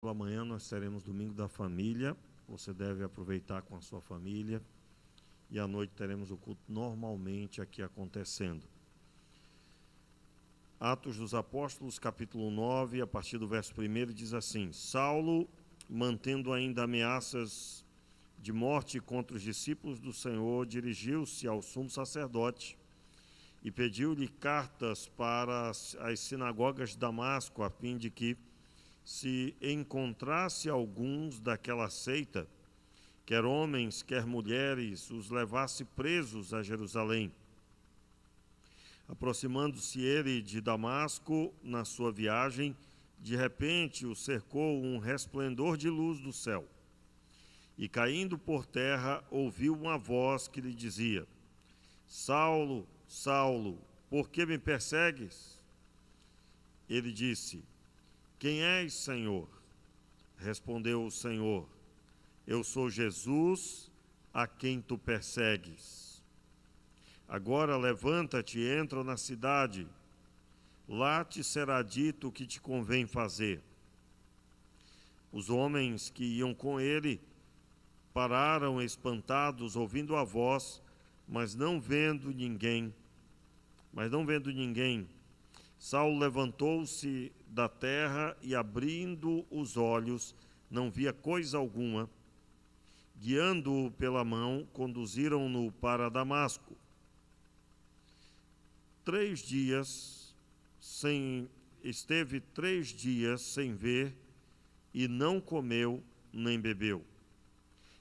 Amanhã nós teremos Domingo da Família, você deve aproveitar com a sua família, e à noite teremos o culto normalmente aqui acontecendo. Atos dos Apóstolos, capítulo 9, a partir do verso 1, diz assim: Saulo, mantendo ainda ameaças de morte contra os discípulos do Senhor, dirigiu-se ao sumo sacerdote e pediu-lhe cartas para as sinagogas de Damasco, a fim de que, se encontrasse alguns daquela seita, quer homens, quer mulheres, os levasse presos a Jerusalém. Aproximando-se ele de Damasco, na sua viagem, de repente o cercou um resplendor de luz do céu. E caindo por terra, ouviu uma voz que lhe dizia: Saulo, Saulo, por que me persegues? Ele disse: Quem és, Senhor? Respondeu o Senhor: Eu sou Jesus, a quem tu persegues. Agora levanta-te e entra na cidade. Lá te será dito o que te convém fazer. Os homens que iam com ele pararam espantados, ouvindo a voz, mas não vendo ninguém. Saulo levantou-se da terra e, abrindo os olhos, não via coisa alguma. Guiando-o pela mão, conduziram-no para Damasco. 3 dias sem ver, e não comeu nem bebeu.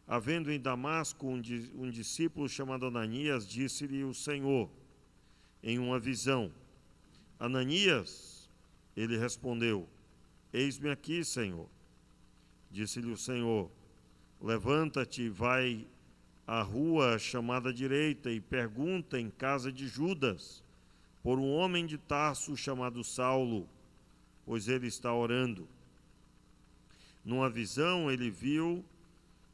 Havendo em Damasco um discípulo chamado Ananias, disse-lhe o Senhor, em uma visão: Ananias? Ele respondeu: Eis-me aqui, Senhor. Disse-lhe o Senhor: Levanta-te, vai à rua chamada direita e pergunta em casa de Judas por um homem de Tarso chamado Saulo, pois ele está orando. Numa visão ele viu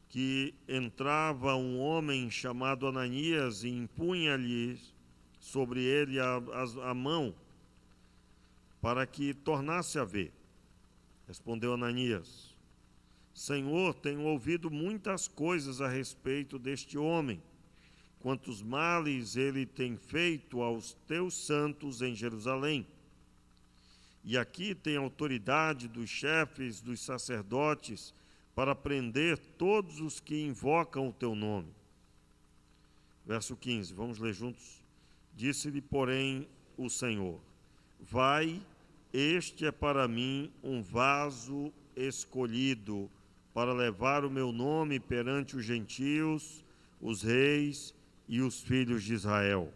que entrava um homem chamado Ananias e impunha-lhe sobre ele a mão, para que tornasse a ver. Respondeu Ananias: Senhor, tenho ouvido muitas coisas a respeito deste homem, quantos males ele tem feito aos teus santos em Jerusalém. E aqui tem autoridade dos chefes dos sacerdotes para prender todos os que invocam o teu nome. Verso 15, vamos ler juntos. Disse-lhe, porém, o Senhor: Vai, este é para mim um vaso escolhido para levar o meu nome perante os gentios, os reis e os filhos de Israel.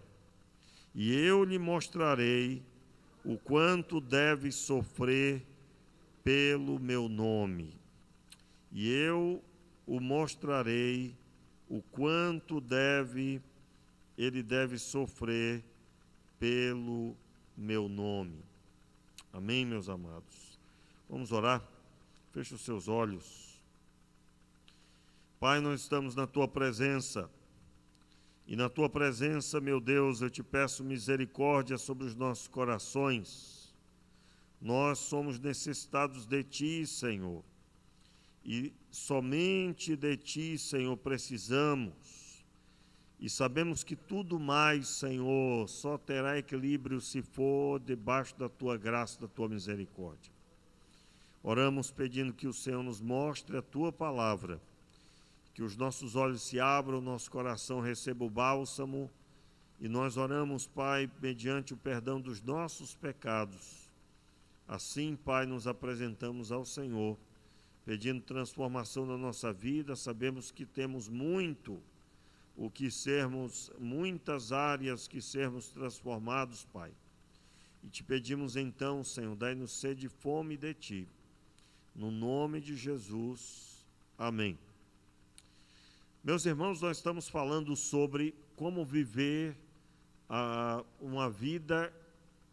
E eu lhe mostrarei o quanto deve sofrer pelo meu nome. E eu o mostrarei o quanto ele deve sofrer pelo meu nome. Amém, meus amados? Vamos orar? Feche os seus olhos. Pai, nós estamos na Tua presença. E na Tua presença, meu Deus, eu te peço misericórdia sobre os nossos corações. Nós somos necessitados de Ti, Senhor. E somente de Ti, Senhor, precisamos. E sabemos que tudo mais, Senhor, só terá equilíbrio se for debaixo da Tua graça, da Tua misericórdia. Oramos pedindo que o Senhor nos mostre a Tua palavra, que os nossos olhos se abram, o nosso coração receba o bálsamo, e nós oramos, Pai, mediante o perdão dos nossos pecados. Assim, Pai, nos apresentamos ao Senhor, pedindo transformação na nossa vida. Sabemos que temos muitas áreas que sermos transformados, Pai. E te pedimos então, Senhor, dai-nos sede e fome de Ti. No nome de Jesus. Amém. Meus irmãos, nós estamos falando sobre como viver uma vida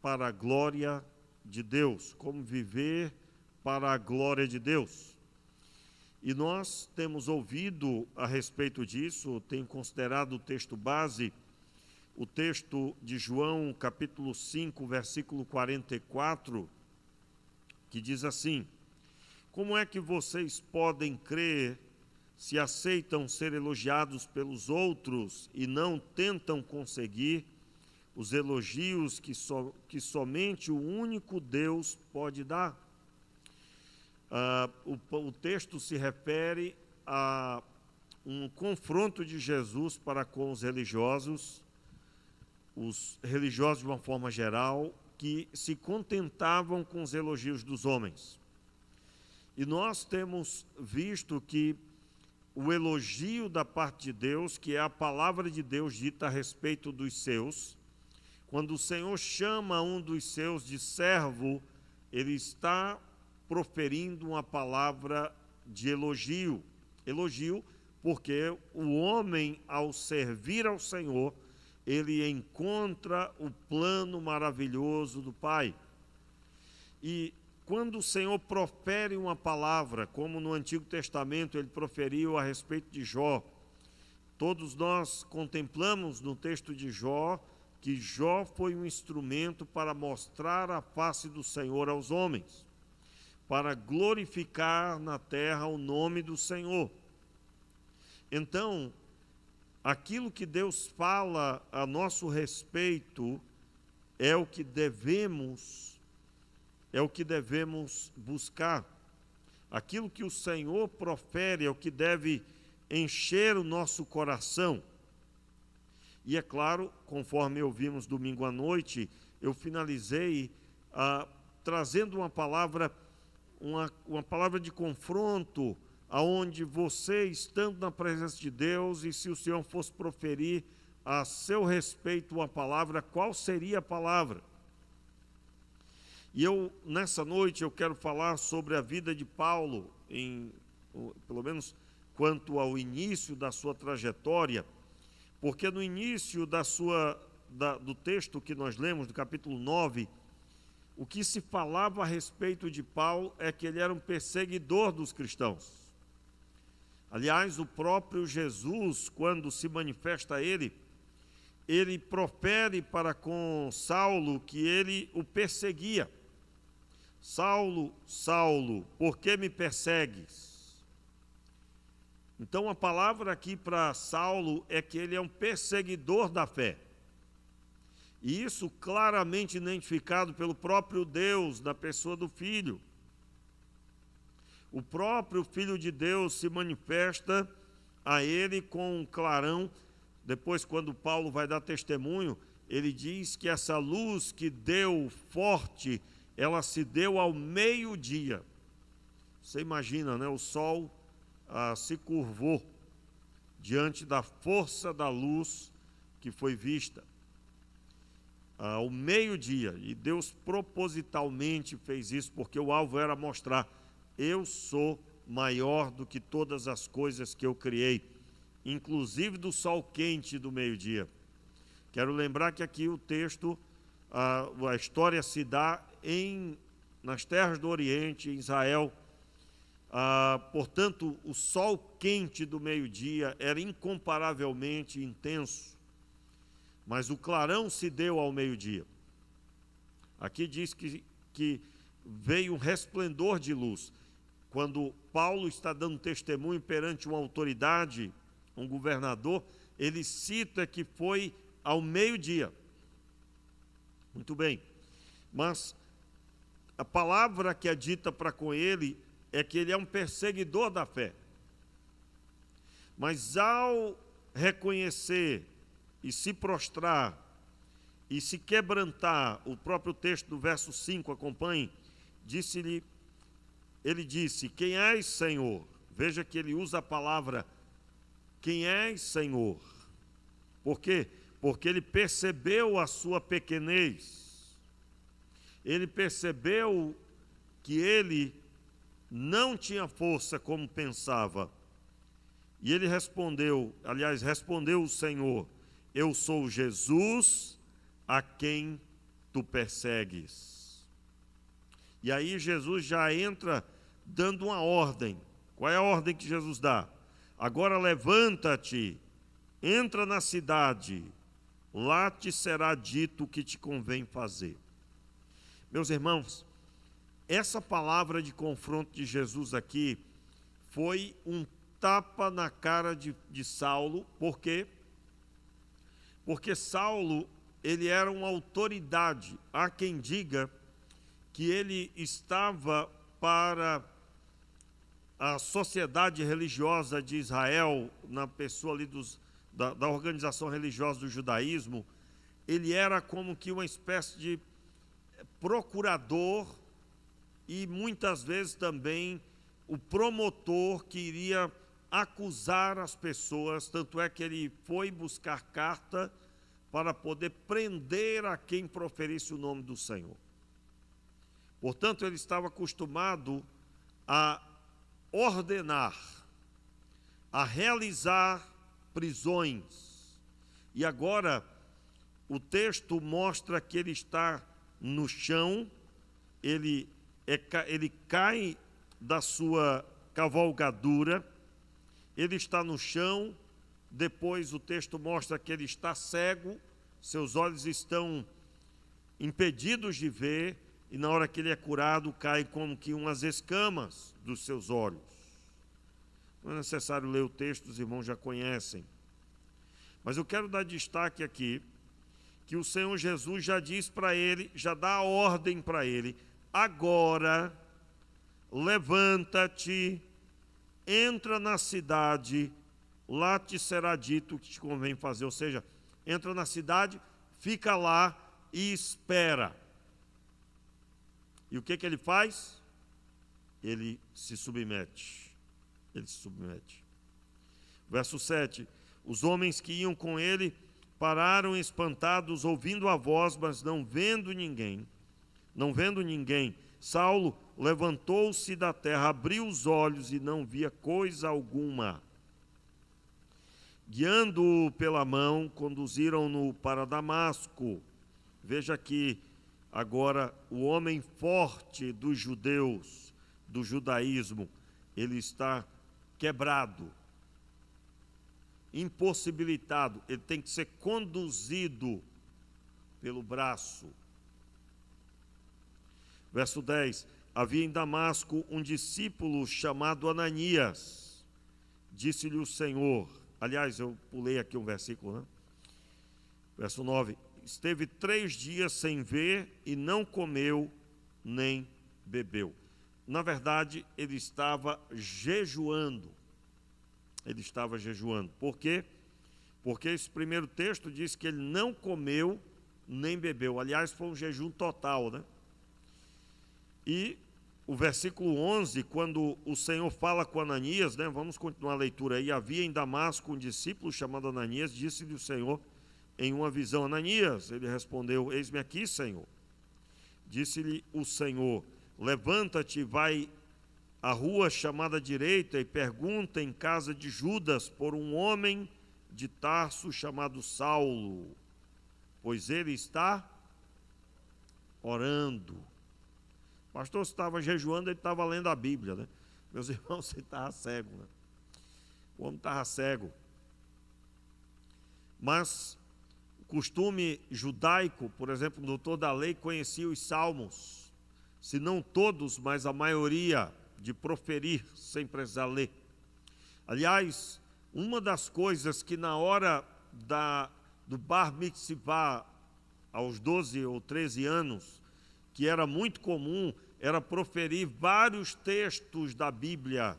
para a glória de Deus. Como viver para a glória de Deus. E nós temos ouvido a respeito disso, tem considerado o texto base, o texto de João, capítulo 5, versículo 44, que diz assim: como é que vocês podem crer se aceitam ser elogiados pelos outros e não tentam conseguir os elogios que somente o único Deus pode dar? O texto se refere a um confronto de Jesus para com os religiosos de uma forma geral, que se contentavam com os elogios dos homens. E nós temos visto que o elogio da parte de Deus, que é a palavra de Deus dita a respeito dos seus, quando o Senhor chama um dos seus de servo, ele está proferindo uma palavra de elogio. Elogio porque o homem, ao servir ao Senhor, ele encontra o plano maravilhoso do Pai. E quando o Senhor profere uma palavra, como no Antigo Testamento ele proferiu a respeito de Jó, todos nós contemplamos no texto de Jó que Jó foi um instrumento para mostrar a face do Senhor aos homens, para glorificar na terra o nome do Senhor. Então, aquilo que Deus fala a nosso respeito é o que devemos buscar. Aquilo que o Senhor profere é o que deve encher o nosso coração. E é claro, conforme ouvimos domingo à noite, eu finalizei trazendo uma palavra de confronto, aonde você, estando na presença de Deus, e se o Senhor fosse proferir a seu respeito uma palavra, qual seria a palavra? E nessa noite, eu quero falar sobre a vida de Paulo, pelo menos quanto ao início da sua trajetória, porque no início do texto que nós lemos, do capítulo 9, o que se falava a respeito de Paulo é que ele era um perseguidor dos cristãos. Aliás, o próprio Jesus, quando se manifesta a ele profere para com Saulo que ele o perseguia. Saulo, Saulo, por que me persegues? Então a palavra aqui para Saulo é que ele é um perseguidor da fé. E isso claramente identificado pelo próprio Deus, na pessoa do Filho. O próprio Filho de Deus se manifesta a ele com um clarão. Depois, quando Paulo vai dar testemunho, ele diz que essa luz que deu forte, ela se deu ao meio-dia. Você imagina, né? O sol se curvou diante da força da luz que foi vista ao meio-dia. E Deus propositalmente fez isso, porque o alvo era mostrar: eu sou maior do que todas as coisas que eu criei, inclusive do sol quente do meio-dia. Quero lembrar que aqui o texto, a história se dá nas terras do Oriente, em Israel. Portanto, o sol quente do meio-dia era incomparavelmente intenso, mas o clarão se deu ao meio-dia. Aqui diz que veio um resplendor de luz. Quando Paulo está dando testemunho perante uma autoridade, um governador, ele cita que foi ao meio-dia. Muito bem, mas a palavra que é dita para com ele é que ele é um perseguidor da fé. Mas ao reconhecer e se prostrar e se quebrantar, o próprio texto do verso 5, acompanhe, ele disse: quem és, Senhor? Veja que ele usa a palavra quem és, Senhor. Por quê? Porque ele percebeu a sua pequenez. Ele percebeu que ele não tinha força como pensava. E ele respondeu o Senhor: eu sou Jesus a quem tu persegues. E aí Jesus já entra dando uma ordem. Qual é a ordem que Jesus dá? Agora levanta-te, entra na cidade, lá te será dito o que te convém fazer. Meus irmãos, essa palavra de confronto de Jesus aqui foi um tapa na cara de Saulo. Por quê? Porque Saulo, ele era uma autoridade. Há quem diga que ele estava para a sociedade religiosa de Israel, na pessoa ali da organização religiosa do judaísmo, ele era como que uma espécie de procurador e muitas vezes também o promotor que iria acusar as pessoas, tanto é que ele foi buscar carta para poder prender a quem proferisse o nome do Senhor. Portanto, ele estava acostumado a ordenar, a realizar prisões. E agora o texto mostra que ele está no chão, ele cai da sua cavalgadura, ele está no chão. Depois o texto mostra que ele está cego, seus olhos estão impedidos de ver, e na hora que ele é curado, cai como que umas escamas dos seus olhos. Não é necessário ler o texto, os irmãos já conhecem. Mas eu quero dar destaque aqui, que o Senhor Jesus já diz para ele, já dá a ordem para ele: agora, levanta-te, entra na cidade, lá te será dito o que te convém fazer. Ou seja, entra na cidade, fica lá e espera. E o que ele faz? Ele se submete. Ele se submete. Verso 7. Os homens que iam com ele pararam espantados, ouvindo a voz, mas não vendo ninguém. Não vendo ninguém. Saulo levantou-se da terra, abriu os olhos e não via coisa alguma. Guiando-o pela mão, conduziram-no para Damasco. Veja aqui agora o homem forte dos judeus, do judaísmo, ele está quebrado, impossibilitado, ele tem que ser conduzido pelo braço. Verso 10. Havia em Damasco um discípulo chamado Ananias. Disse-lhe o Senhor. Aliás, eu pulei aqui um versículo, né? Verso 9. Esteve 3 dias sem ver e não comeu nem bebeu. Na verdade, ele estava jejuando. Ele estava jejuando. Por quê? Porque esse primeiro texto diz que ele não comeu nem bebeu. Aliás, foi um jejum total, né? E o versículo 11, quando o Senhor fala com Ananias, né? Vamos continuar a leitura aí. Havia em Damasco um discípulo chamado Ananias, disse-lhe o Senhor em uma visão: Ananias. Ele respondeu: eis-me aqui, Senhor. Disse-lhe o Senhor: levanta-te, vai à rua chamada direita e pergunta em casa de Judas por um homem de Tarso chamado Saulo, pois ele está orando. O pastor estava jejuando, ele estava lendo a Bíblia, né? Meus irmãos, ele estava cego, né? O homem estava cego. Mas o costume judaico, por exemplo, o doutor da lei conhecia os salmos, se não todos, mas a maioria, de proferir sem precisar ler. Aliás, uma das coisas que na hora do bar mitzvah, aos 12 ou 13 anos, que era muito comum, era proferir vários textos da Bíblia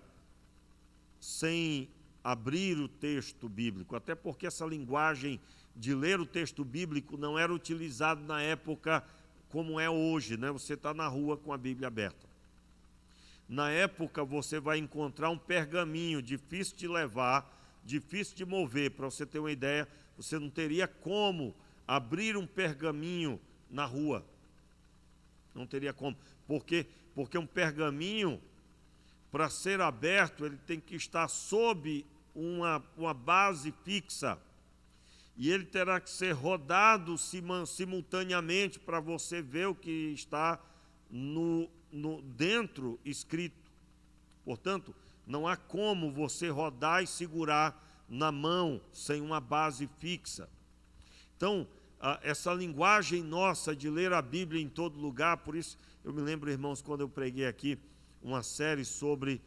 sem abrir o texto bíblico, até porque essa linguagem de ler o texto bíblico não era utilizada na época como é hoje, né? Você está na rua com a Bíblia aberta. Na época você vai encontrar um pergaminho difícil de levar, difícil de mover. Para você ter uma ideia, você não teria como abrir um pergaminho na rua. Não teria como. Por quê? Porque um pergaminho, para ser aberto, ele tem que estar sob uma base fixa. E ele terá que ser rodado simultaneamente para você ver o que está dentro escrito. Portanto, não há como você rodar e segurar na mão sem uma base fixa. Então, essa linguagem nossa de ler a Bíblia em todo lugar. Por isso, eu me lembro, irmãos, quando eu preguei aqui uma série sobre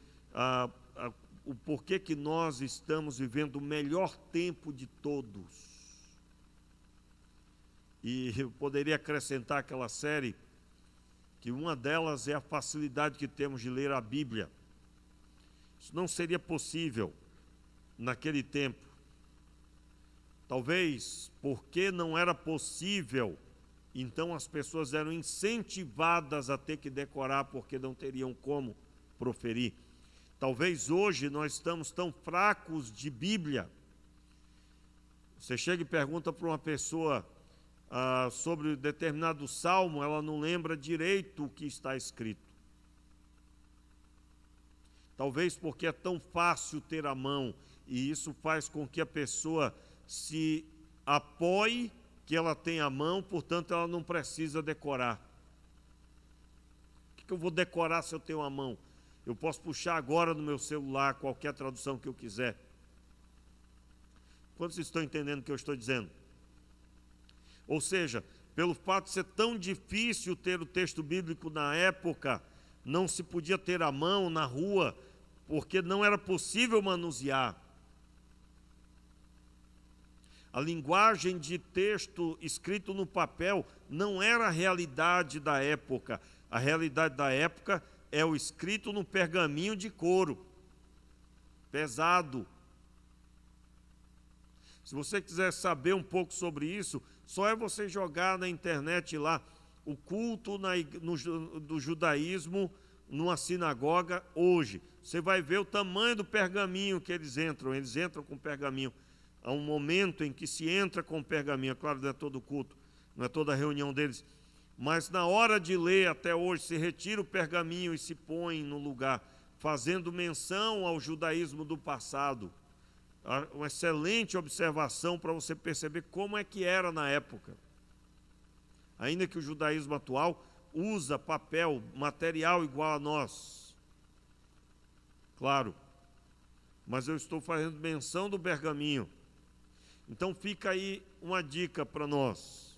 o porquê que nós estamos vivendo o melhor tempo de todos. E eu poderia acrescentar àquela série que uma delas é a facilidade que temos de ler a Bíblia. Isso não seria possível naquele tempo. Talvez porque não era possível, então as pessoas eram incentivadas a ter que decorar porque não teriam como proferir. Talvez hoje nós estamos tão fracos de Bíblia. Você chega e pergunta para uma pessoa sobre determinado salmo, ela não lembra direito o que está escrito. Talvez porque é tão fácil ter à mão, e isso faz com que a pessoa se apoie que ela tem à mão, portanto ela não precisa decorar. O que eu vou decorar se eu tenho à mão? Eu posso puxar agora no meu celular qualquer tradução que eu quiser. Quantos estão entendendo o que eu estou dizendo? Ou seja, pelo fato de ser tão difícil ter o texto bíblico na época, não se podia ter à mão na rua, porque não era possível manusear. A linguagem de texto escrito no papel não era a realidade da época. A realidade da época é o escrito no pergaminho de couro, pesado. Se você quiser saber um pouco sobre isso, só é você jogar na internet lá o culto do judaísmo numa sinagoga hoje. Você vai ver o tamanho do pergaminho que eles entram com pergaminho. Há um momento em que se entra com pergaminho, claro, não é todo culto, não é toda a reunião deles, mas na hora de ler até hoje, se retira o pergaminho e se põe no lugar, fazendo menção ao judaísmo do passado. Uma excelente observação para você perceber como é que era na época. Ainda que o judaísmo atual usa papel, material igual a nós. Claro, mas eu estou fazendo menção do pergaminho. Então fica aí uma dica para nós.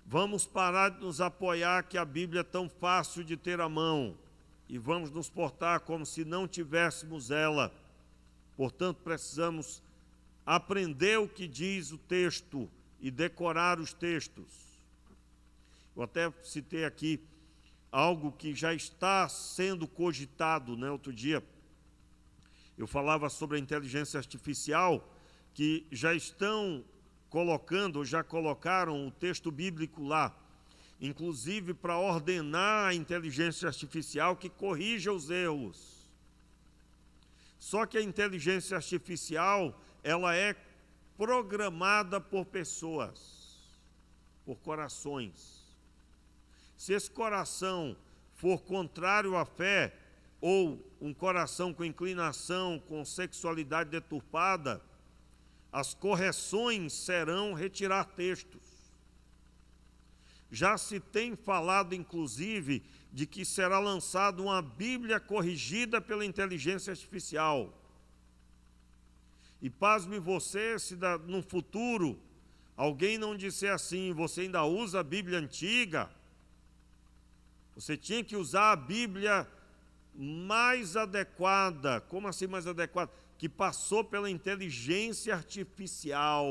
Vamos parar de nos apoiar que a Bíblia é tão fácil de ter à mão e vamos nos portar como se não tivéssemos ela. Portanto, precisamos aprender o que diz o texto e decorar os textos. Eu até citei aqui algo que já está sendo cogitado, né? Outro dia eu falava sobre a inteligência artificial, que já estão colocando, já colocaram o texto bíblico lá, inclusive para ordenar a inteligência artificial que corrija os erros. Só que a inteligência artificial, ela é programada por pessoas, por corações. Se esse coração for contrário à fé, ou um coração com inclinação, com sexualidade deturpada, as correções serão retirar textos. Já se tem falado, inclusive, de que será lançada uma Bíblia corrigida pela inteligência artificial. E pasme você, se no futuro alguém não disser assim, você ainda usa a Bíblia antiga, você tinha que usar a Bíblia mais adequada. Como assim mais adequada? Que passou pela inteligência artificial,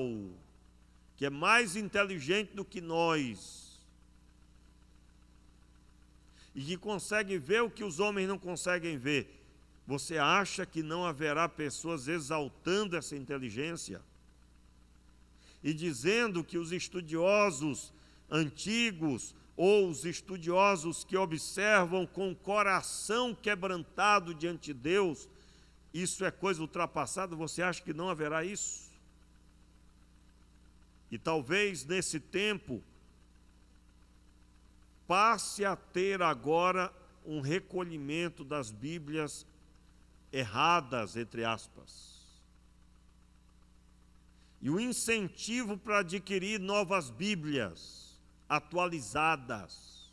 que é mais inteligente do que nós, e que consegue ver o que os homens não conseguem ver. Você acha que não haverá pessoas exaltando essa inteligência e dizendo que os estudiosos antigos ou os estudiosos que observam com o coração quebrantado diante de Deus, isso é coisa ultrapassada? Você acha que não haverá isso? E talvez nesse tempo passe a ter agora um recolhimento das Bíblias erradas, entre aspas, e o incentivo para adquirir novas Bíblias atualizadas.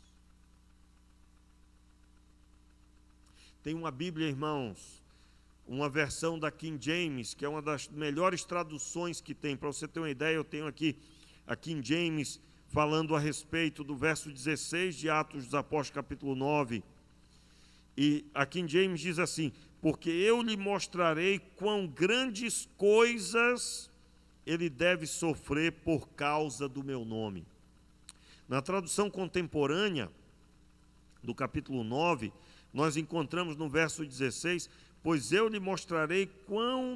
Tem uma Bíblia, irmãos, uma versão da King James, que é uma das melhores traduções que tem. Para você ter uma ideia, eu tenho aqui a King James, falando a respeito do verso 16 de Atos dos Apóstolos, capítulo 9. E a King James diz assim: porque eu lhe mostrarei quão grandes coisas ele deve sofrer por causa do meu nome. Na tradução contemporânea do capítulo 9, nós encontramos no verso 16: pois eu lhe mostrarei quanto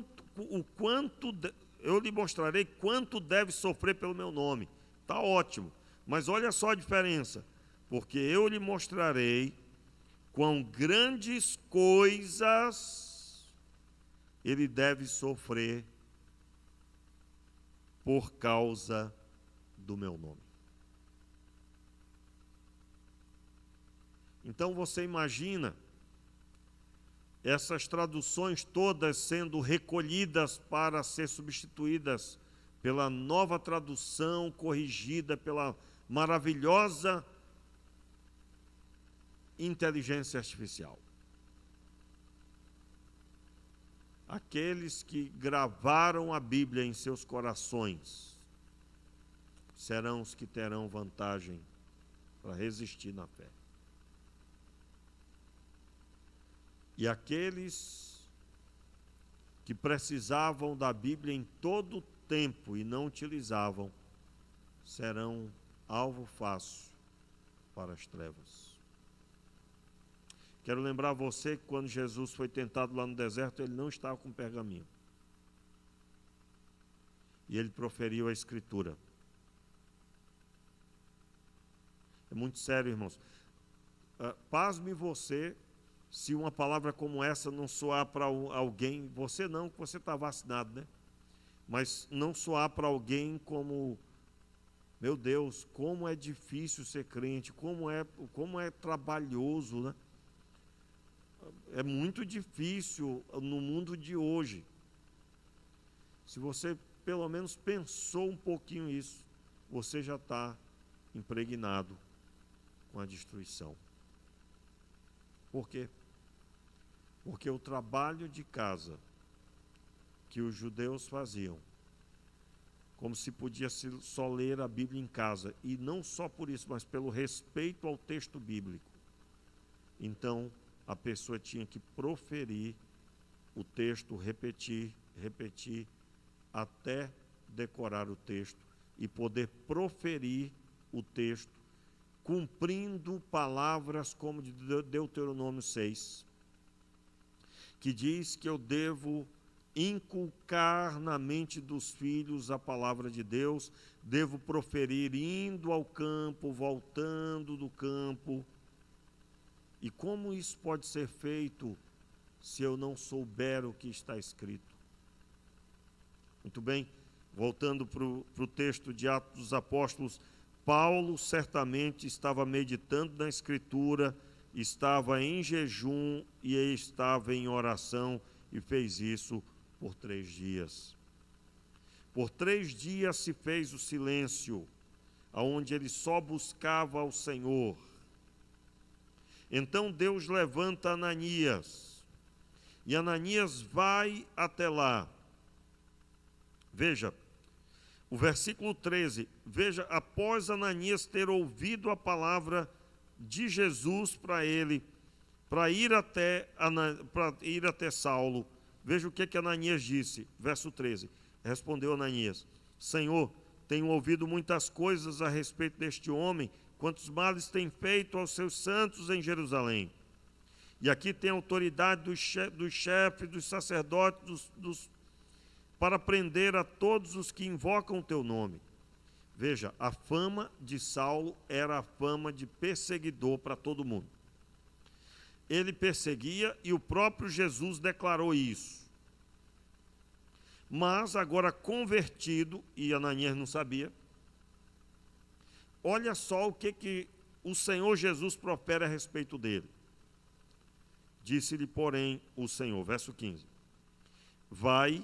deve sofrer pelo meu nome. Está ótimo, mas olha só a diferença: porque eu lhe mostrarei quão grandes coisas ele deve sofrer por causa do meu nome. Então você imagina essas traduções todas sendo recolhidas para ser substituídas pela nova tradução corrigida pela maravilhosa inteligência artificial. Aqueles que gravaram a Bíblia em seus corações serão os que terão vantagem para resistir na fé. E aqueles que precisavam da Bíblia em todo o tempo e não utilizavam, serão alvo fácil para as trevas. Quero lembrar você que quando Jesus foi tentado lá no deserto, ele não estava com pergaminho. E ele proferiu a Escritura. É muito sério, irmãos. Pasme você se uma palavra como essa não soar para alguém, você não, que você está vacinado, né? Mas não soar para alguém como: meu Deus, como é difícil ser crente, como é trabalhoso, né? É muito difícil no mundo de hoje. Se você pelo menos pensou um pouquinho isso, você já está impregnado com a destruição. Por quê? Porque o trabalho de casa que os judeus faziam, como se podia só ler a Bíblia em casa, e não só por isso, mas pelo respeito ao texto bíblico, então a pessoa tinha que proferir o texto, repetir, até decorar o texto e poder proferir o texto, cumprindo palavras como de Deuteronômio 6, que diz que eu devo inculcar na mente dos filhos a palavra de Deus, devo proferir indo ao campo, voltando do campo. E como isso pode ser feito se eu não souber o que está escrito? Muito bem, voltando para o texto de Atos dos Apóstolos, Paulo certamente estava meditando na Escritura, estava em jejum e estava em oração, e fez isso por 3 dias. Por 3 dias se fez o silêncio, aonde ele só buscava ao Senhor. Então Deus levanta Ananias, e Ananias vai até lá. Veja, o versículo 13, veja, após Ananias ter ouvido a palavra de Jesus para ele, para ir até Saulo, veja o que Ananias disse, verso 13, respondeu Ananias: Senhor, tenho ouvido muitas coisas a respeito deste homem, quantos males tem feito aos seus santos em Jerusalém. E aqui tem a autoridade dos chefes, dos sacerdotes, para prender a todos os que invocam o teu nome. Veja, a fama de Saulo era a fama de perseguidor para todo mundo. Ele perseguia e o próprio Jesus declarou isso. Mas agora convertido, e Ananias não sabia, olha só o que o Senhor Jesus profere a respeito dele. Disse-lhe, porém, o Senhor, verso 15: vai,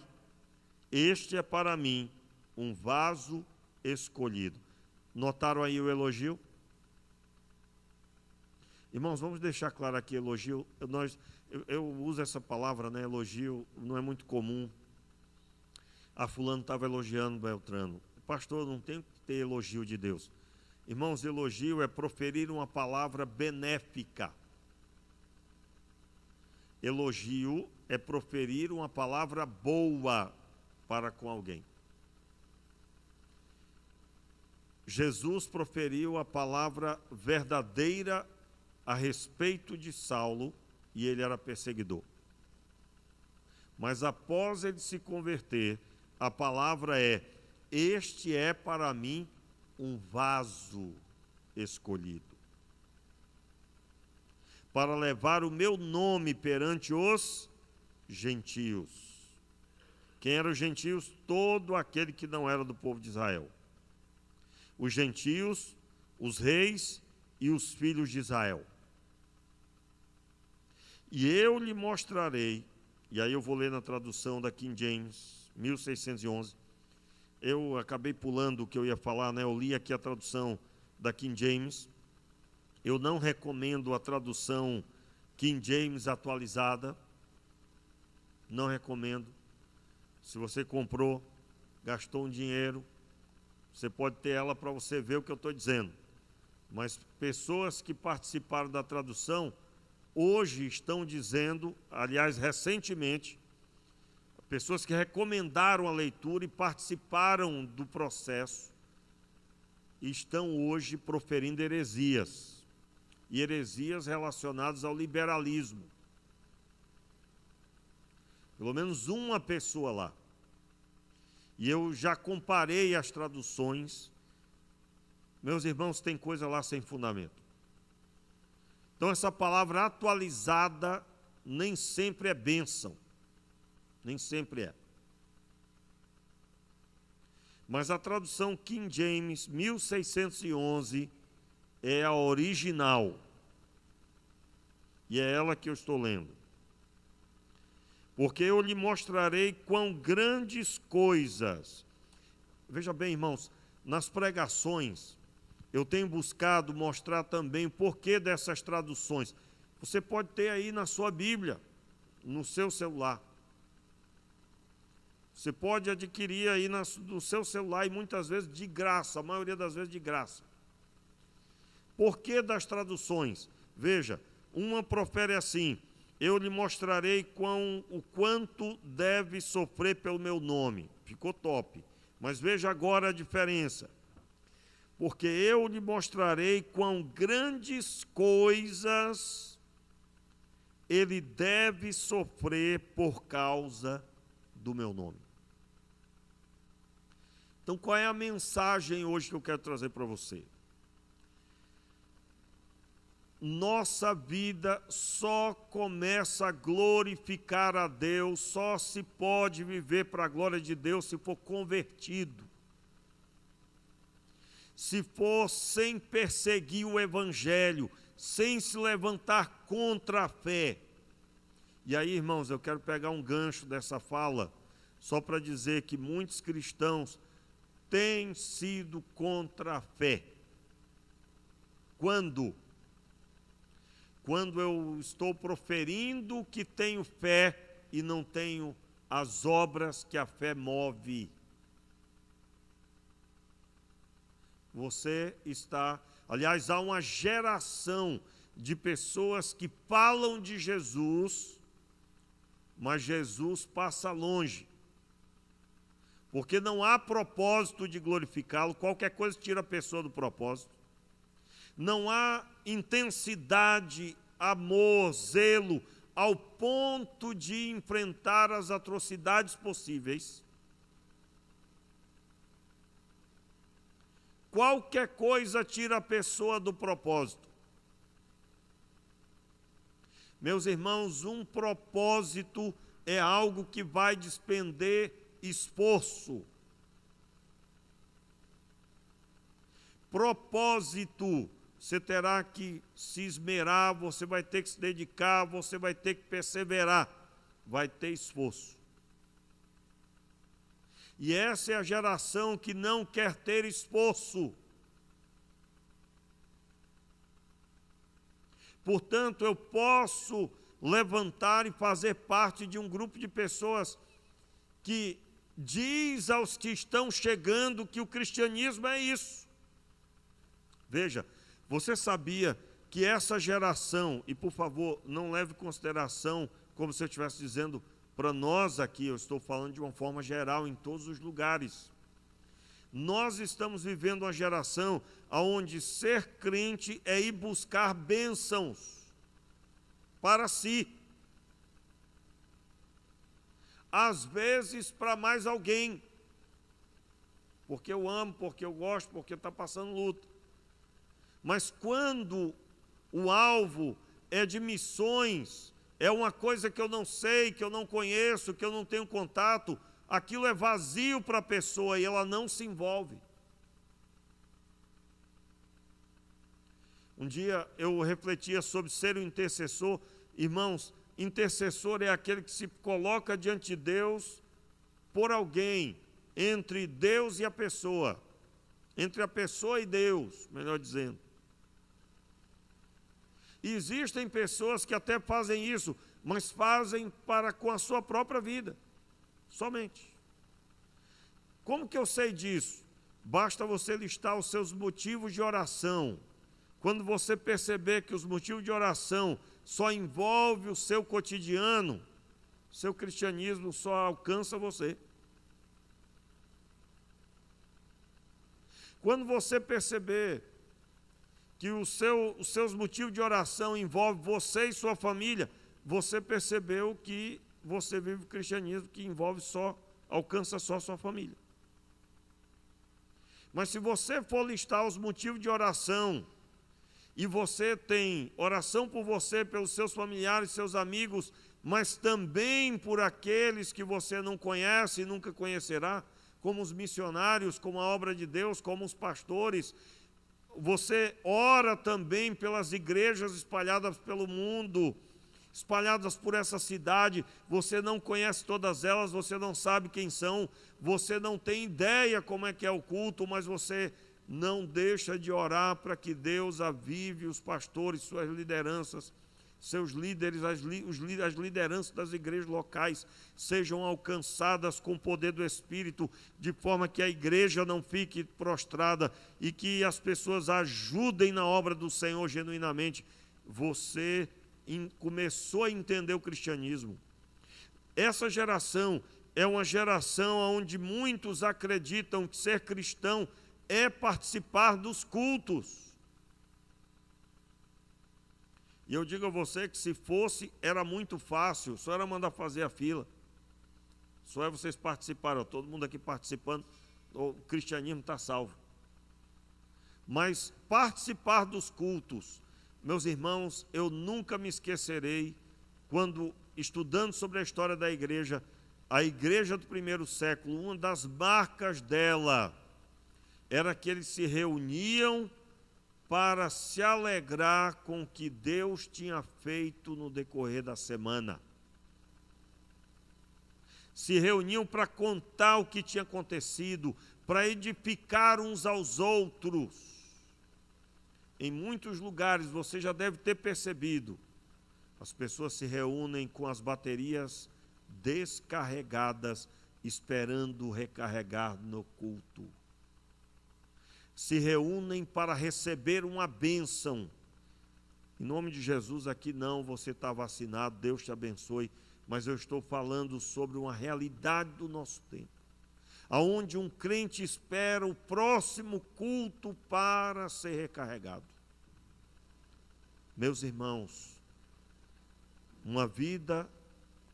este é para mim um vaso escolhido. Notaram aí o elogio? Irmãos, vamos deixar claro aqui, elogio. Eu uso essa palavra, né? Elogio, não é muito comum. Fulano estava elogiando Beltrano. Pastor, não tem ter elogio de Deus. Irmãos, elogio é proferir uma palavra benéfica. Elogio é proferir uma palavra boa para com alguém. Jesus proferiu a palavra verdadeira a respeito de Saulo, e ele era perseguidor. Mas após ele se converter, a palavra é: este é para mim um vaso escolhido, para levar o meu nome perante os gentios. Quem eram os gentios? Todo aquele que não era do povo de Israel. Os gentios, os reis e os filhos de Israel. E eu lhe mostrarei, e aí eu vou ler na tradução da King James, 1611. Eu acabei pulando o que eu ia falar, né? Eu li aqui a tradução da King James. Eu não recomendo a tradução King James atualizada. Não recomendo. Se você comprou, gastou um dinheiro, você pode ter ela para você ver o que eu estou dizendo. Mas pessoas que participaram da tradução, hoje estão dizendo, aliás, recentemente, pessoas que recomendaram a leitura e participaram do processo, estão hoje proferindo heresias. E heresias relacionadas ao liberalismo. Pelo menos uma pessoa lá. E eu já comparei as traduções. Meus irmãos, tem coisa lá sem fundamento. Então, essa palavra atualizada nem sempre é bênção. Nem sempre é. Mas a tradução King James, 1611, é a original. E é ela que eu estou lendo. Porque eu lhe mostrarei quão grandes coisas. Veja bem, irmãos, nas pregações, eu tenho buscado mostrar também o porquê dessas traduções. Você pode ter aí na sua Bíblia, no seu celular. Você pode adquirir aí no seu celular e muitas vezes de graça, a maioria das vezes de graça. Porquê das traduções? Veja, uma profere assim: eu lhe mostrarei o quanto deve sofrer pelo meu nome. Ficou top. Mas veja agora a diferença. Porque eu lhe mostrarei quão grandes coisas ele deve sofrer por causa do meu nome. Então, qual é a mensagem hoje que eu quero trazer para você? Nossa vida só começa a glorificar a Deus, só se pode viver para a glória de Deus se for convertido. Se for sem perseguir o Evangelho, sem se levantar contra a fé. E aí, irmãos, eu quero pegar um gancho dessa fala, só para dizer que muitos cristãos têm sido contra a fé. Quando eu estou proferindo que tenho fé e não tenho as obras que a fé move. Você está... Aliás, há uma geração de pessoas que falam de Jesus, mas Jesus passa longe. Porque não há propósito de glorificá-lo, qualquer coisa tira a pessoa do propósito. Não há intensidade, amor, zelo, ao ponto de enfrentar as atrocidades possíveis. Qualquer coisa tira a pessoa do propósito. Meus irmãos, um propósito é algo que vai despender esforço. Propósito, você terá que se esmerar, você vai ter que se dedicar, você vai ter que perseverar, vai ter esforço. E essa é a geração que não quer ter esforço. Portanto, eu posso levantar e fazer parte de um grupo de pessoas que diz aos que estão chegando que o cristianismo é isso. Veja, você sabia que essa geração, e por favor, não leve em consideração como se eu estivesse dizendo para nós aqui, eu estou falando de uma forma geral em todos os lugares. Nós estamos vivendo uma geração onde ser crente é ir buscar bênçãos para si. Às vezes para mais alguém. Porque eu amo, porque eu gosto, porque está passando luta. Mas quando o alvo é de missões, é uma coisa que eu não sei, que eu não conheço, que eu não tenho contato, aquilo é vazio para a pessoa e ela não se envolve. Um dia eu refletia sobre ser um intercessor. Irmãos, intercessor é aquele que se coloca diante de Deus por alguém, entre Deus e a pessoa, entre a pessoa e Deus, melhor dizendo. E existem pessoas que até fazem isso, mas fazem para com a sua própria vida, somente. Como que eu sei disso? Basta você listar os seus motivos de oração. Quando você perceber que os motivos de oração só envolvem o seu cotidiano, seu cristianismo só alcança você. Quando você perceber que os seus motivos de oração envolvem você e sua família, você percebeu que você vive o cristianismo que alcança só sua família. Mas se você for listar os motivos de oração, e você tem oração por você, pelos seus familiares, seus amigos, mas também por aqueles que você não conhece e nunca conhecerá, como os missionários, como a obra de Deus, como os pastores. Você ora também pelas igrejas espalhadas pelo mundo, espalhadas por essa cidade. Você não conhece todas elas, você não sabe quem são, você não tem ideia como é que é o culto, mas você não deixa de orar para que Deus avive os pastores, suas lideranças, seus líderes, as lideranças das igrejas locais sejam alcançadas com o poder do Espírito, de forma que a igreja não fique prostrada e que as pessoas ajudem na obra do Senhor genuinamente. Você começou a entender o cristianismo. Essa geração é uma geração onde muitos acreditam que ser cristão é participar dos cultos. E eu digo a você que se fosse, era muito fácil, só era mandar fazer a fila. Só é vocês participaram, todo mundo aqui participando, o cristianismo está salvo. Mas participar dos cultos, meus irmãos, eu nunca me esquecerei, quando estudando sobre a história da igreja, a igreja do primeiro século, uma das marcas dela era que eles se reuniam para se alegrar com o que Deus tinha feito no decorrer da semana. Se reuniam para contar o que tinha acontecido, para edificar uns aos outros. Em muitos lugares, você já deve ter percebido, as pessoas se reúnem com as baterias descarregadas, esperando recarregar no culto. Se reúnem para receber uma bênção. Em nome de Jesus, aqui não, você está vacinado, Deus te abençoe, mas eu estou falando sobre uma realidade do nosso tempo, aonde um crente espera o próximo culto para ser recarregado. Meus irmãos, uma vida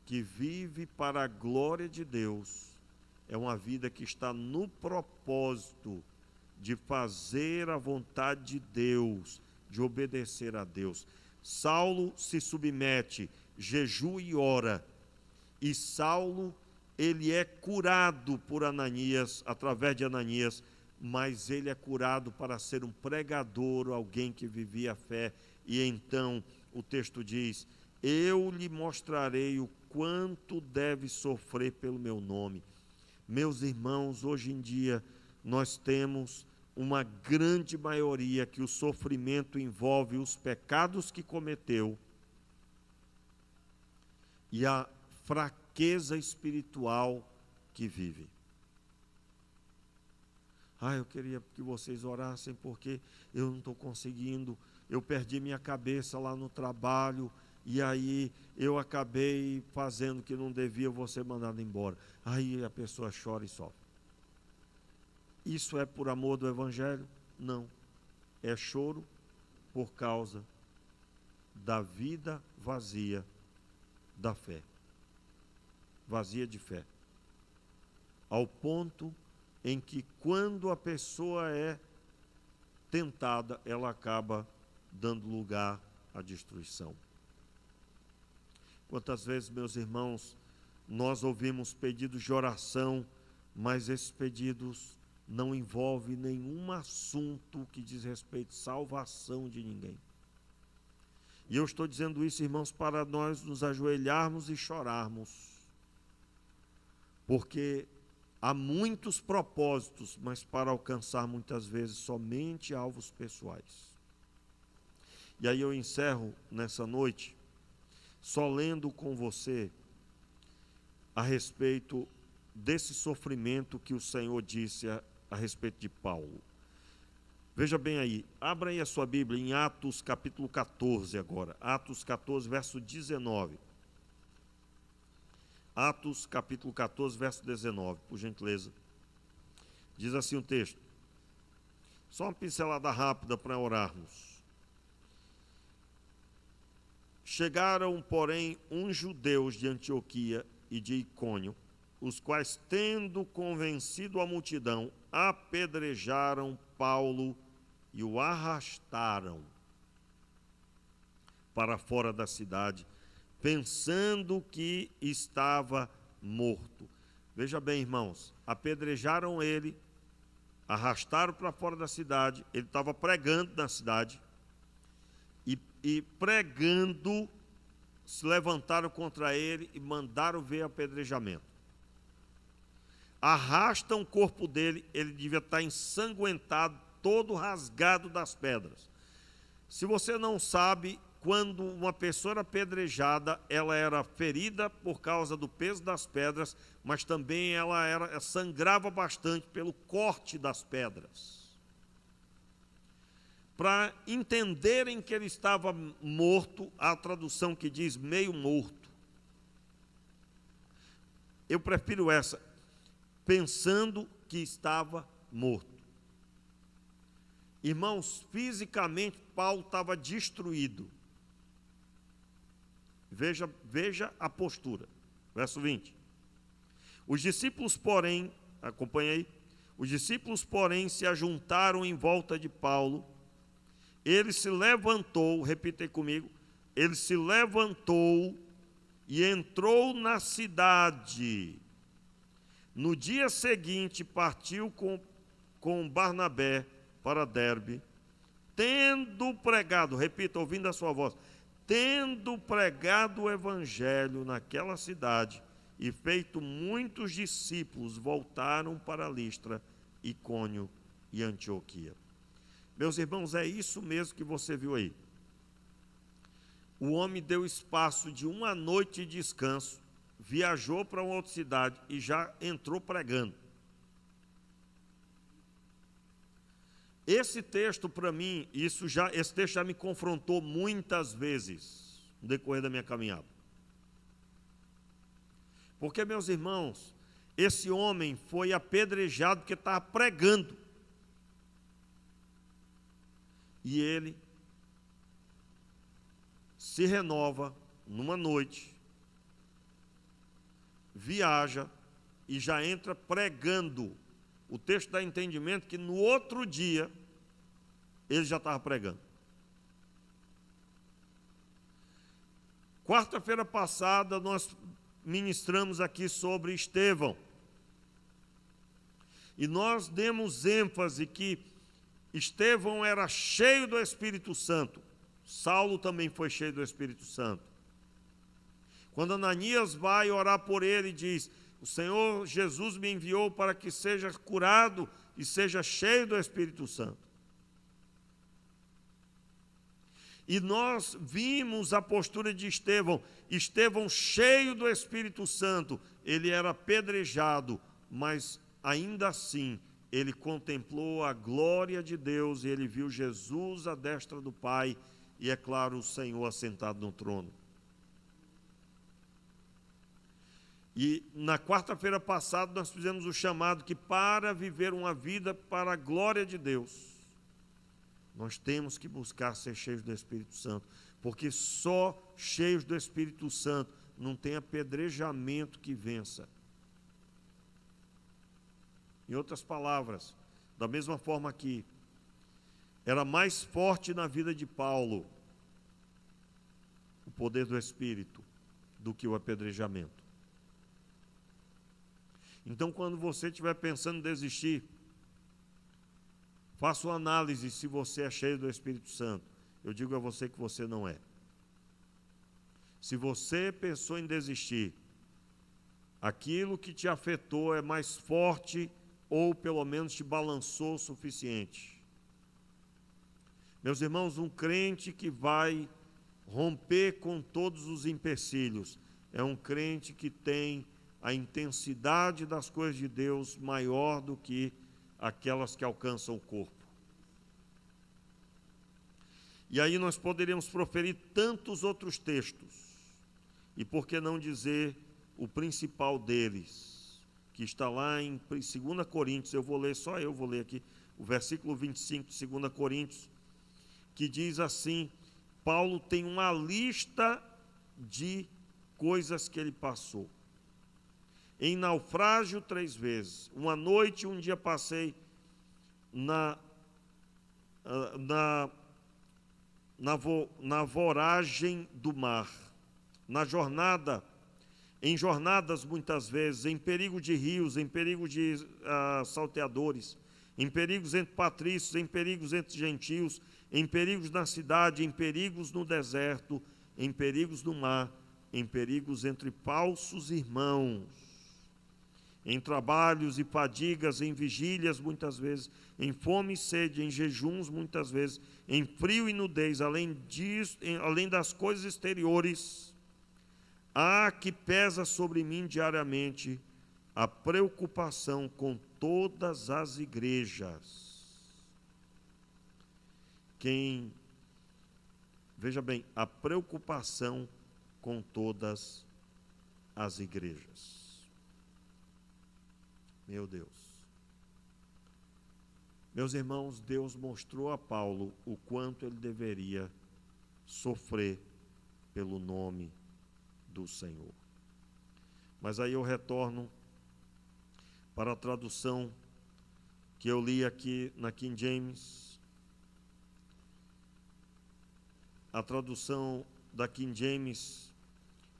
que vive para a glória de Deus é uma vida que está no propósito de fazer a vontade de Deus, de obedecer a Deus. Saulo se submete, jejua e ora, e Saulo, ele é curado por Ananias, através de Ananias, mas ele é curado para ser um pregador, alguém que vivia a fé, e então o texto diz: eu lhe mostrarei o quanto deve sofrer pelo meu nome. Meus irmãos, hoje em dia nós temos uma grande maioria que o sofrimento envolve os pecados que cometeu e a fraqueza espiritual que vive. eu queria que vocês orassem porque eu não estou conseguindo, eu perdi minha cabeça lá no trabalho, e aí eu acabei fazendo o que não devia, vou ser mandado embora. Aí a pessoa chora e sofre. Isso é por amor do Evangelho? Não. É choro por causa da vida vazia da fé. Vazia de fé. Ao ponto em que quando a pessoa é tentada, ela acaba dando lugar à destruição. Quantas vezes, meus irmãos, nós ouvimos pedidos de oração, mas esses pedidos não envolvem nenhum assunto que diz respeito à salvação de ninguém. E eu estou dizendo isso, irmãos, para nós nos ajoelharmos e chorarmos, porque há muitos propósitos, mas para alcançar muitas vezes somente alvos pessoais. E aí eu encerro nessa noite, só lendo com você a respeito desse sofrimento que o Senhor disse a respeito de Paulo. Veja bem aí, abra aí a sua Bíblia em Atos capítulo 14 agora, Atos 14, verso 19. Atos capítulo 14, verso 19, por gentileza. Diz assim o texto. Só uma pincelada rápida para orarmos. Chegaram, porém, uns judeus de Antioquia e de Icônio, os quais, tendo convencido a multidão, apedrejaram Paulo e o arrastaram para fora da cidade, pensando que estava morto. Veja bem, irmãos, apedrejaram ele, arrastaram para fora da cidade, ele estava pregando na cidade, e pregando, se levantaram contra ele e mandaram ver apedrejamento. Arrastam o corpo dele, ele devia estar ensanguentado, todo rasgado das pedras. Se você não sabe, quando uma pessoa era apedrejada, ela era ferida por causa do peso das pedras, mas também ela sangrava bastante pelo corte das pedras. Para entenderem que ele estava morto, há a tradução que diz meio morto. Eu prefiro essa, pensando que estava morto. Irmãos, fisicamente Paulo estava destruído. Veja a postura. Verso 20. Os discípulos, porém, acompanha aí, os discípulos, porém, se ajuntaram em volta de Paulo. Ele se levantou, repita aí comigo, ele se levantou e entrou na cidade. No dia seguinte, partiu com Barnabé para Derbe, tendo pregado, repita, ouvindo a sua voz, tendo pregado o evangelho naquela cidade e feito muitos discípulos, voltaram para Listra, Icônio e Antioquia. Meus irmãos, é isso mesmo que você viu aí. O homem deu espaço de uma noite de descanso, viajou para uma outra cidade e já entrou pregando. Esse texto, para mim, esse texto já me confrontou muitas vezes no decorrer da minha caminhada. Porque, meus irmãos, esse homem foi apedrejado porque estava pregando. E ele se renova numa noite, viaja e já entra pregando. O texto dá entendimento que no outro dia ele já estava pregando. Quarta-feira passada nós ministramos aqui sobre Estevão. E nós demos ênfase que Estevão era cheio do Espírito Santo. Saulo também foi cheio do Espírito Santo. Quando Ananias vai orar por ele e diz: o Senhor Jesus me enviou para que seja curado e seja cheio do Espírito Santo. E nós vimos a postura de Estevão. Estevão cheio do Espírito Santo. Ele era apedrejado, mas ainda assim ele contemplou a glória de Deus e ele viu Jesus à destra do Pai e, é claro, o Senhor assentado no trono. E na quarta-feira passada nós fizemos o chamado que para viver uma vida para a glória de Deus, nós temos que buscar ser cheios do Espírito Santo, porque só cheios do Espírito Santo não tem apedrejamento que vença. Em outras palavras, da mesma forma que era mais forte na vida de Paulo o poder do Espírito do que o apedrejamento. Então, quando você estiver pensando em desistir, faça uma análise se você é cheio do Espírito Santo. Eu digo a você que você não é. Se você pensou em desistir, aquilo que te afetou é mais forte ou pelo menos te balançou o suficiente. Meus irmãos, um crente que vai romper com todos os empecilhos é um crente que tem a intensidade das coisas de Deus maior do que aquelas que alcançam o corpo. E aí nós poderíamos proferir tantos outros textos, e por que não dizer o principal deles, que está lá em 2 Coríntios, eu vou ler aqui, o versículo 25 de 2 Coríntios, que diz assim, Paulo tem uma lista de coisas que ele passou. Em naufrágio 3 vezes, uma noite e um dia passei na voragem do mar, em jornadas muitas vezes, em perigo de rios, em perigo de salteadores, em perigos entre patrícios, em perigos entre gentios, em perigos na cidade, em perigos no deserto, em perigos no mar, em perigos entre falsos irmãos, em trabalhos e fadigas, em vigílias muitas vezes, em fome e sede, em jejuns muitas vezes, em frio e nudez, além das coisas exteriores, há que pesa sobre mim diariamente a preocupação com todas as igrejas. Veja bem, a preocupação com todas as igrejas. Meu Deus. Meus irmãos, Deus mostrou a Paulo o quanto ele deveria sofrer pelo nome do Senhor. Mas aí eu retorno para a tradução que eu li aqui na King James. A tradução da King James,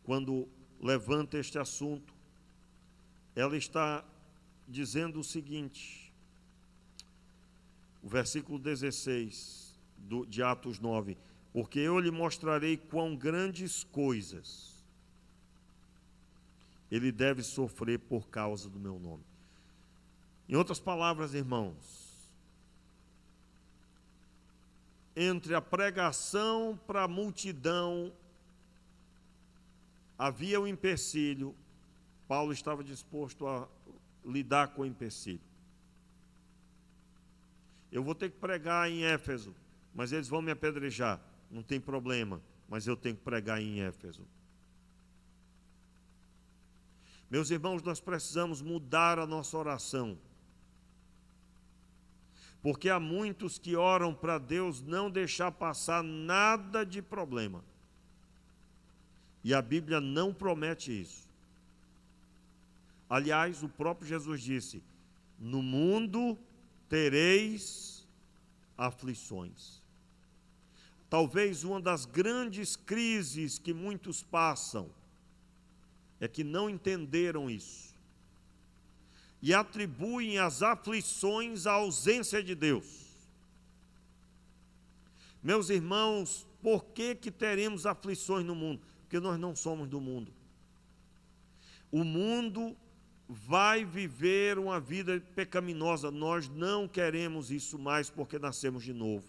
quando levanta este assunto, ela está dizendo o seguinte, o versículo 16 de Atos 9, porque eu lhe mostrarei quão grandes coisas ele deve sofrer por causa do meu nome. Em outras palavras, irmãos, entre a pregação para a multidão havia um empecilho, Paulo estava disposto a lidar com o empecilho. Eu vou ter que pregar em Éfeso, mas eles vão me apedrejar. Não tem problema, mas eu tenho que pregar em Éfeso. Meus irmãos, nós precisamos mudar a nossa oração. Porque há muitos que oram para Deus não deixar passar nada de problema. E a Bíblia não promete isso. Aliás, o próprio Jesus disse, no mundo tereis aflições. Talvez uma das grandes crises que muitos passam é que não entenderam isso e atribuem as aflições à ausência de Deus. Meus irmãos, por que teremos aflições no mundo? Porque nós não somos do mundo. O mundo vai viver uma vida pecaminosa. Nós não queremos isso mais porque nascemos de novo.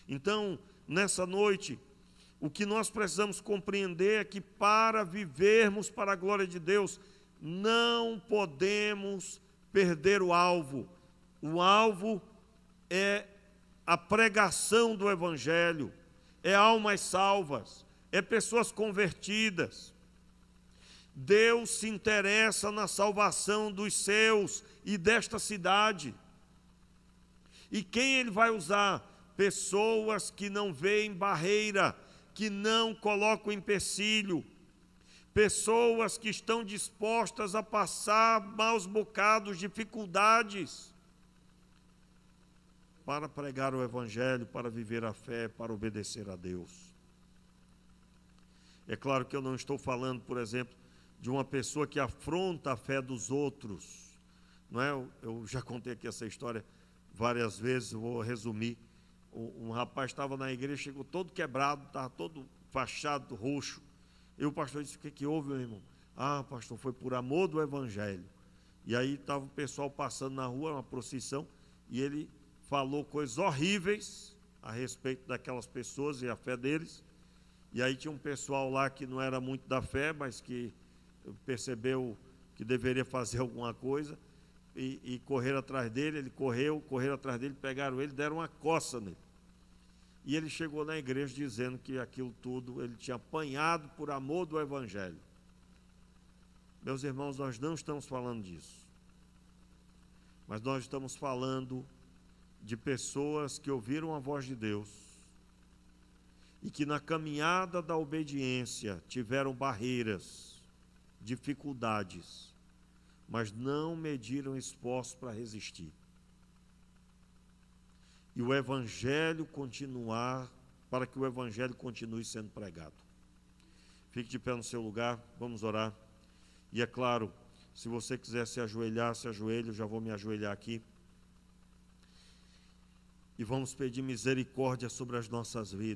Então, nessa noite, o que nós precisamos compreender é que para vivermos para a glória de Deus, não podemos perder o alvo. O alvo é a pregação do Evangelho, é almas salvas, é pessoas convertidas. Deus se interessa na salvação dos seus e desta cidade. E quem Ele vai usar? Pessoas que não veem barreira, que não colocam empecilho, pessoas que estão dispostas a passar maus bocados, dificuldades, para pregar o Evangelho, para viver a fé, para obedecer a Deus. É claro que eu não estou falando, por exemplo, de uma pessoa que afronta a fé dos outros, não é? Eu já contei aqui essa história várias vezes, vou resumir. Um rapaz estava na igreja, chegou todo quebrado, estava todo fachado, roxo. E o pastor disse: o que houve, meu irmão? Ah, pastor, foi por amor do Evangelho. E aí estava o pessoal passando na rua, uma procissão, e ele falou coisas horríveis a respeito daquelas pessoas e a fé deles. E aí tinha um pessoal lá que não era muito da fé, mas que percebeu que deveria fazer alguma coisa, e correram atrás dele. Ele correram atrás dele, pegaram ele, deram uma coça nele. E ele chegou na igreja dizendo que aquilo tudo ele tinha apanhado por amor do Evangelho. Meus irmãos, nós não estamos falando disso, mas nós estamos falando de pessoas que ouviram a voz de Deus e que na caminhada da obediência tiveram barreiras, dificuldades, mas não mediram esforço para resistir. E o Evangelho continuar, para que o Evangelho continue sendo pregado. Fique de pé no seu lugar, vamos orar. E é claro, se você quiser se ajoelhar, se ajoelhe, eu já vou me ajoelhar aqui. E vamos pedir misericórdia sobre as nossas vidas.